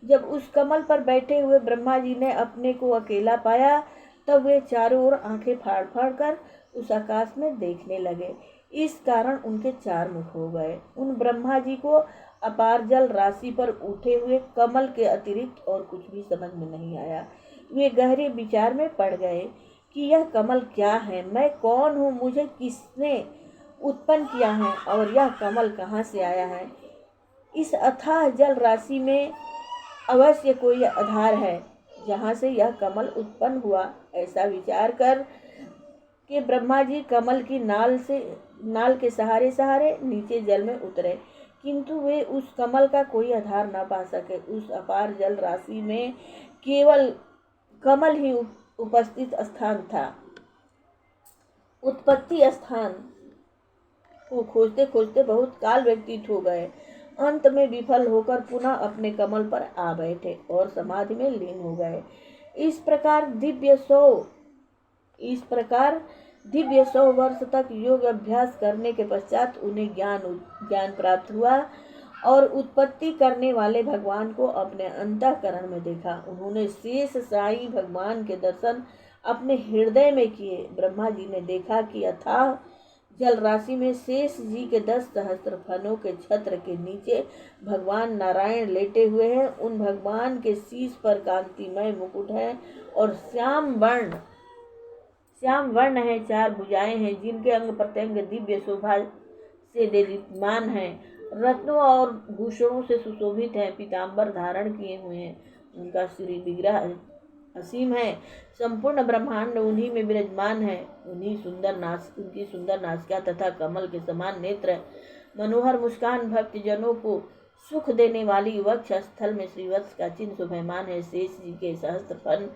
जब उस कमल पर बैठे हुए ब्रह्मा जी ने अपने को अकेला पाया, तब वे चारों ओर आंखें फाड़ फाड़ कर उस आकाश में देखने लगे। इस कारण उनके 4 मुख हो गए। उन ब्रह्मा जी को अपार जल राशि पर उठे हुए कमल के अतिरिक्त और कुछ भी समझ में नहीं आया। वे गहरे विचार में पड़ गए कि यह कमल क्या है, मैं कौन हूँ, मुझे किसने उत्पन्न किया है और यह कमल कहाँ से आया है। इस अथाह जल राशि में अवश्य कोई आधार है जहाँ से यह कमल उत्पन्न हुआ। ऐसा विचार कर के ब्रह्मा जी कमल की नाल के सहारे सहारे नीचे जल में उतरे, किंतु वे उस कमल का कोई आधार न पा सके। उस अपार जल राशि में केवल कमल ही उपस्थित स्थान था। उत्पत्ति स्थान को खोजते खोजते बहुत काल व्यतीत हो गए। अंत में विफल होकर पुनः अपने कमल पर आ बैठे और समाधि में लीन हो गए। इस प्रकार दिव्य 100 वर्ष तक योग अभ्यास करने के पश्चात उन्हें ज्ञान प्राप्त हुआ और उत्पत्ति करने वाले भगवान को अपने अंतःकरण में देखा। उन्होंने शेष साईं भगवान के दर्शन अपने हृदय में किए। ब्रह्मा जी ने देखा कि अथाह जल राशि में शेष जी के 10 सहस्त्र फनों के छत्र के नीचे भगवान नारायण लेटे हुए हैं। उन भगवान के शीश पर कांतिमय मुकुट है और श्याम वर्ण है। 4 भुजाएं हैं जिनके अंग प्रत्यंग दिव्य शोभा से दीप्तिमान हैं, रत्नों और भूषणों से सुशोभित हैं, पीताम्बर धारण किए हुए हैं। उनका श्री विग्रह असीम है। संपूर्ण ब्रह्मांड उन्हीं में विराजमान है। उनकी सुंदर नासिका तथा कमल के समान नेत्र, मनोहर मुस्कान भक्तजनों को सुख देने वाली वक्ष स्थल में श्रीवत्स का चिन्ह शोभायमान है। शेष जी के सहस्त्र फन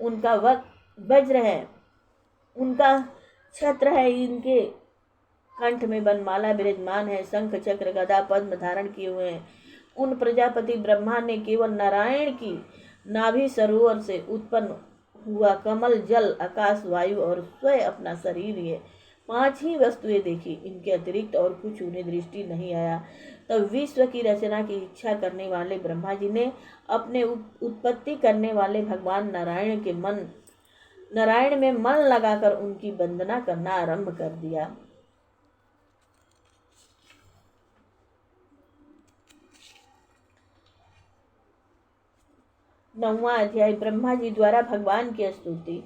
उनका वज्र है, उनका छत्र है। इनके कंठ में बनमाला विराजमान है, शंख चक्र गदा पद्म धारण किए हुए हैं। उन प्रजापति ब्रह्मा ने केवल नारायण की नाभि सरोवर से उत्पन्न हुआ कमल, जल, आकाश, वायु और स्वयं अपना शरीर, ये 5 ही वस्तुएं देखी। इनके अतिरिक्त और कुछ उन्हें दृष्टि नहीं आया। तब विश्व की रचना की इच्छा करने वाले ब्रह्मा जी ने अपने उत्पत्ति करने वाले भगवान नारायण में मन लगाकर उनकी वंदना करना आरंभ कर दिया। 9वां अध्याय ब्रह्मा जी द्वारा भगवान की स्तुति।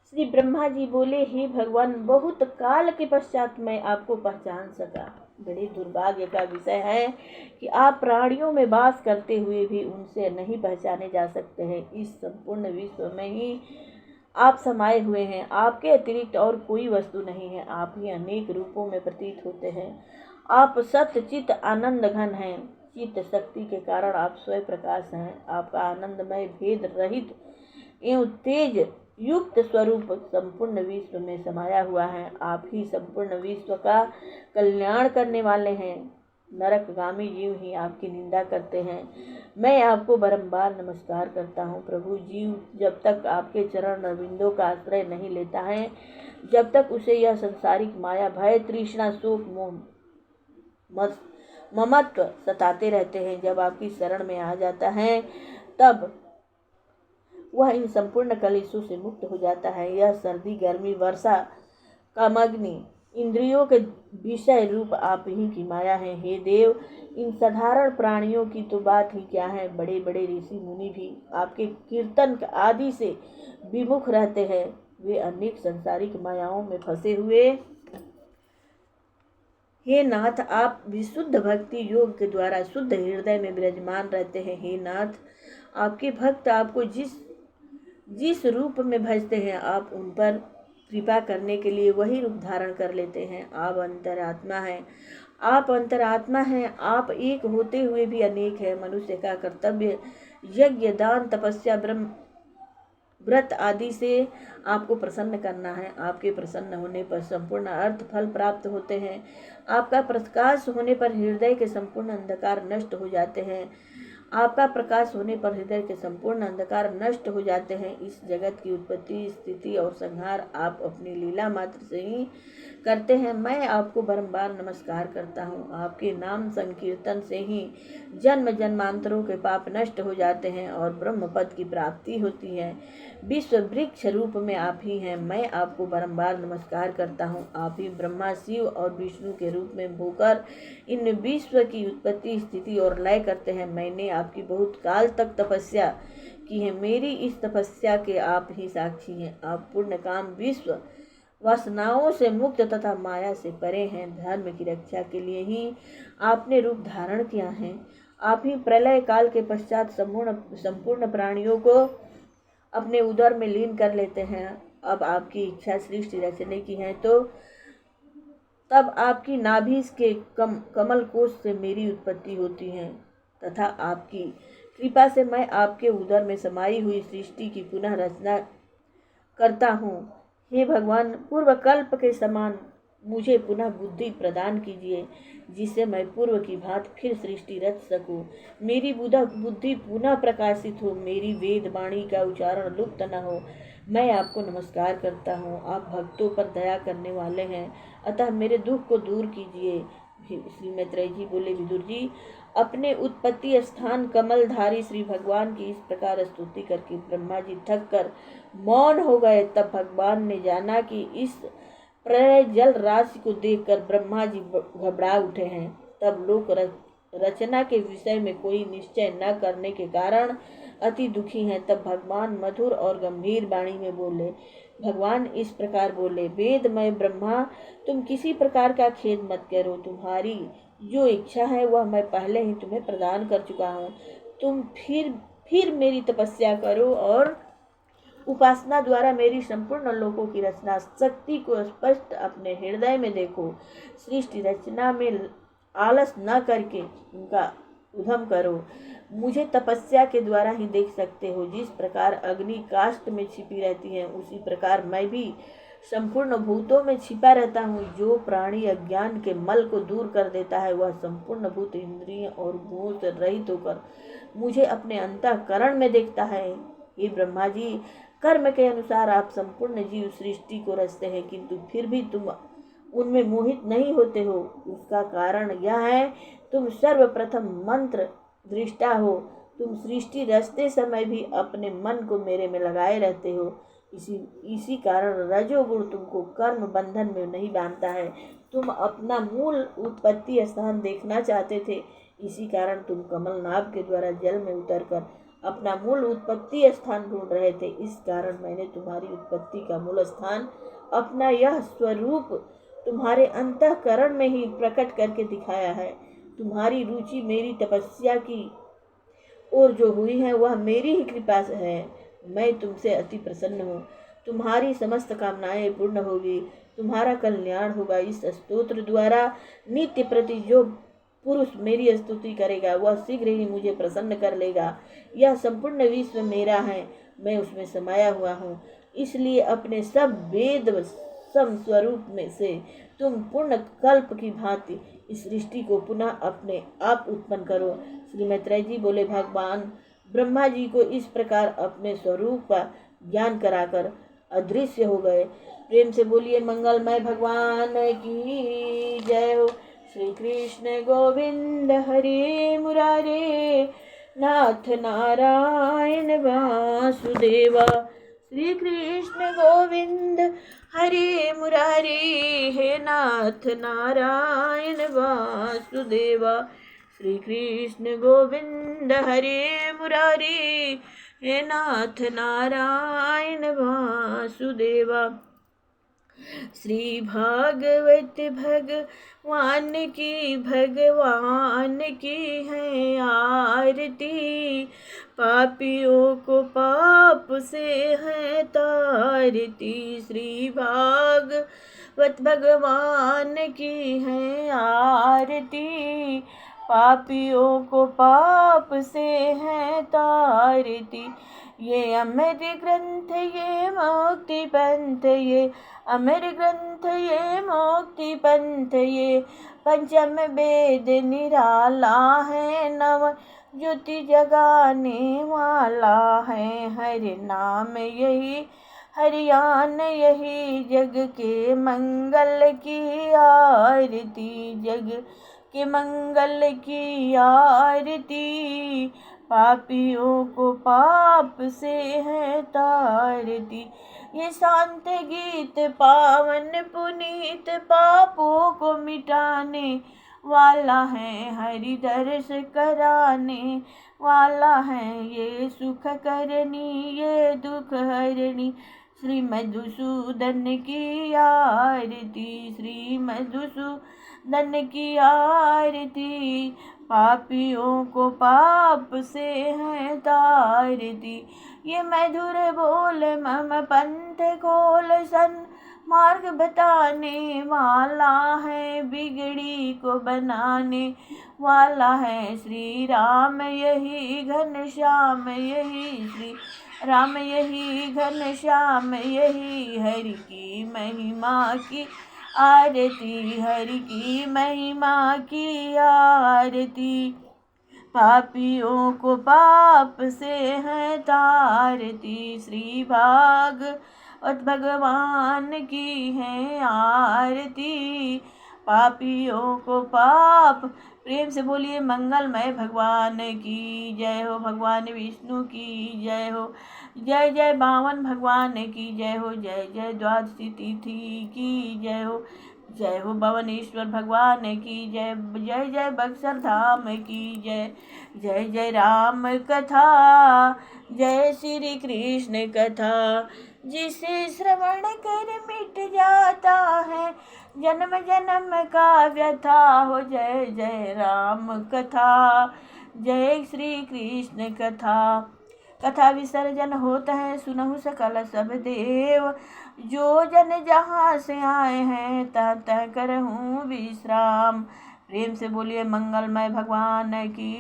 श्री ब्रह्मा जी बोले, हे भगवान, बहुत काल के पश्चात मैं आपको पहचान सका। बड़े दुर्भाग्य का विषय है कि आप प्राणियों में वास करते हुए भी उनसे नहीं पहचाने जा सकते हैं। इस संपूर्ण विश्व में ही आप समाये हुए हैं। आपके अतिरिक्त और कोई वस्तु नहीं है। आप ही अनेक रूपों में प्रतीत होते हैं। आप सत्य चित्त आनंद घन हैं। चित्त शक्ति के कारण आप स्वयं प्रकाश हैं। आपका आनंदमय भेद रहित एवं तेज युक्त स्वरूप संपूर्ण विश्व में समाया हुआ है। आप ही संपूर्ण विश्व का कल्याण करने वाले हैं। नरकगामी जीव ही आपकी निंदा करते हैं। मैं आपको बारंबार नमस्कार करता हूँ प्रभु। जीव जब तक आपके चरण अरविंदों का आश्रय नहीं लेता है, जब तक उसे यह संसारिक माया भय तृष्णा शोक मोह ममत्व सताते रहते हैं। जब आपकी शरण में आ जाता है तब वह इन संपूर्ण कलेशों से मुक्त हो जाता है। यह सर्दी गर्मी वर्षा कामग्नि इंद्रियों के विषय रूप आप ही की माया है। हे देव, इन साधारण प्राणियों की तो बात ही क्या है, बड़े बड़े ऋषि मुनि भी आपके कीर्तन आदि से विमुख रहते हैं। वे अनेक संसारिक मायाओं में फंसे हुए। हे नाथ, आप विशुद्ध भक्ति योग के द्वारा शुद्ध हृदय में विराजमान रहते हैं। हे नाथ, आपके भक्त आपको जिस रूप में भजते हैं, आप उन पर कृपा करने के लिए वही रूप धारण कर लेते हैं। आप अंतरात्मा हैं। आप अंतरात्मा हैं। आप एक होते हुए भी अनेक है। मनुष्य का कर्तव्य यज्ञ दान तपस्या ब्रह्म व्रत आदि से आपको प्रसन्न करना है। आपके प्रसन्न होने पर संपूर्ण अर्थ फल प्राप्त होते हैं। आपका प्रकाश होने पर हृदय के संपूर्ण अंधकार नष्ट हो जाते हैं। आपका प्रकाश होने पर हृदय के संपूर्ण अंधकार नष्ट हो जाते हैं। इस जगत की उत्पत्ति स्थिति और संहार आप अपनी लीला मात्र से ही करते हैं। मैं आपको बारंबार नमस्कार करता हूँ। आपके नाम संकीर्तन से ही जन्म जन्मांतरों के पाप नष्ट हो जाते हैं और ब्रह्म पद की प्राप्ति होती है। विश्व वृक्ष रूप में आप ही हैं। मैं आपको बारंबार नमस्कार करता हूँ। आप ही ब्रह्मा शिव और विष्णु के रूप में होकर इन विश्व की उत्पत्ति स्थिति और लय करते हैं। मैंने आपकी बहुत काल तक तपस्या की है। मेरी इस तपस्या के आप ही साक्षी हैं। आप पूर्ण काम विश्व वासनाओं से मुक्त तथा माया से परे हैं। धर्म की रक्षा के लिए ही आपने रूप धारण किया है। आप ही प्रलय काल के पश्चात संपूर्ण प्राणियों को अपने उदर में लीन कर लेते हैं। अब आपकी इच्छा सृष्टि रचने की है तो तब आपकी नाभि के कमल कोश से मेरी उत्पत्ति होती है तथा आपकी कृपा से मैं आपके उदर में समाई हुई सृष्टि की पुनः रचना करता हूँ। हे भगवान, पूर्व कल्प के समान मुझे पुनः बुद्धि प्रदान कीजिए, जिससे मैं पूर्व की भांति फिर सृष्टि रच सकूं। मेरी बुद्धि पुनः प्रकाशित हो, मेरी वेद वाणी का उच्चारण लुप्त न हो। मैं आपको नमस्कार करता हूँ। आप भक्तों पर दया करने वाले हैं, अतः मेरे दुख को दूर कीजिए। श्री मैत्रेय जी बोले, विदुर जी, अपने उत्पत्ति स्थान कमलधारी श्री भगवान की इस प्रकार स्तुति करके ब्रह्मा जी थक कर मौन हो गए। तब भगवान ने जाना कि इस प्रलय जल राशि को देखकर ब्रह्मा जी घबरा उठे हैं। तब लोक रचना के विषय में कोई निश्चय न करने के कारण अति दुखी हैं। तब भगवान मधुर और गंभीर वाणी में बोले। भगवान इस प्रकार बोले, वेदमय ब्रह्मा, तुम किसी प्रकार का खेद मत करो। तुम्हारी जो इच्छा है वह मैं पहले ही तुम्हें प्रदान कर चुका हूँ। तुम फिर मेरी तपस्या करो और उपासना द्वारा मेरी संपूर्ण लोकों की रचना शक्ति को स्पष्ट अपने हृदय में देखो। सृष्टि रचना में आलस न करके उनका उद्यम करो। मुझे तपस्या के द्वारा ही देख सकते हो। जिस प्रकार अग्नि काष्ठ में छिपी रहती है, उसी प्रकार मैं भी संपूर्ण भूतों में छिपा रहता हूँ। जो प्राणी अज्ञान के मल को दूर कर देता है, वह संपूर्ण भूत इंद्रिय और गुणों से रहित होकर मुझे अपने अंतःकरण में देखता है। हे ब्रह्मा जी, कर्म के अनुसार आप संपूर्ण जीव सृष्टि को रचते हैं, किंतु फिर भी तुम उनमें मोहित नहीं होते हो। उसका कारण यह है, तुम सर्वप्रथम मंत्र दृष्टा हो। तुम सृष्टि रचते समय भी अपने मन को मेरे में लगाए रहते हो। इसी कारण रजोगुण तुमको कर्म बंधन में नहीं बांधता है। तुम अपना मूल उत्पत्ति स्थान देखना चाहते थे, इसी कारण तुम कमल नाभ के द्वारा जल में उतरकर अपना मूल उत्पत्ति स्थान ढूंढ रहे थे। इस कारण मैंने तुम्हारी उत्पत्ति का मूल स्थान, अपना यह स्वरूप तुम्हारे अंतःकरण में ही प्रकट करके दिखाया है। तुम्हारी रुचि मेरी तपस्या की ओर जो हुई है, वह मेरी ही कृपा से है। मैं तुमसे अति प्रसन्न हूँ। तुम्हारी समस्त कामनाएं पूर्ण होगी, तुम्हारा कल्याण होगा। इस स्तोत्र द्वारा नित्य प्रति जो पुरुष मेरी स्तुति करेगा वह शीघ्र ही मुझे प्रसन्न कर लेगा। यह संपूर्ण विश्व मेरा है, मैं उसमें समाया हुआ हूँ। इसलिए अपने सब वेद सम स्वरूप में से तुम पूर्ण कल्प की भांति इस सृष्टि को पुनः अपने आप उत्पन्न करो। श्री मैत्रेय जी बोले, भगवान ब्रह्मा जी को इस प्रकार अपने स्वरूप का ज्ञान कराकर अदृश्य हो गए। प्रेम से बोलिए मंगलमय भगवान की जय हो। श्री कृष्ण गोविंद हरे मुरारे, नाथ नारायण वासुदेवा। श्री कृष्ण गोविंद हरे मुरारे, हे नाथ नारायण वासुदेवा। श्री कृष्ण गोविंद हरे मुरारे, हे नाथ नारायण वासुदेवा। श्री भागवत भगवान की है आरती, पापियों को पाप से है तारती। श्री भागवत भगवान की है आरती, पापियों को पाप से है तारती। ये अमर ग्रंथ ये मुक्ति पंथ, ये अमर ग्रंथ ये मुक्ति पंथ, ये पंचम वेद निराला है, नव ज्योति जगाने वाला है। हरि नाम यही हरियान यही, जग के मंगल की आरती, जग के मंगल की आरती। पापियों को पाप से है तारती। ये शांत गीत पावन पुनीत, पापों को मिटाने वाला है, हरि दर्श कराने वाला है। ये सुख करनी ये दुख हरणी, श्री मधुसूदन की आरती, श्री मधुसूदन की आरती। पापियों को पाप से है तारती। ये मधुर बोल मम पंथ खोल, सन मार्ग बताने वाला है, बिगड़ी को बनाने वाला है। श्री राम यही घनश्याम यही, श्री राम यही घनश्याम यही। हरि की महिमा की आरती, हरि की महिमा की आरती। पापियों को पाप से है तारती, श्री भागवत भगवान की है आरती। पापियों को पाप। प्रेम से बोलिए मंगलमय भगवान की जय हो, भगवान विष्णु की जय हो, जय जय बावन भगवान की जय हो, जय जय द्वादशी तिथि की जय हो, जय हो भवनेश्वर भगवान की जय, जय जय बक्सर धाम की जय, जय जय राम कथा, जय श्री कृष्ण कथा। जिसे श्रवण कर मिट जाता है जन्म जन्म का व्यथा हो, जय जय राम कथा, जय श्री कृष्ण कथा। कथा विसर्जन होता है सुनहु सकल सब देव, जो जन जहाँ से आए हैं तह करहूँ विश्राम। प्रेम से बोलिए मंगलमय भगवान की।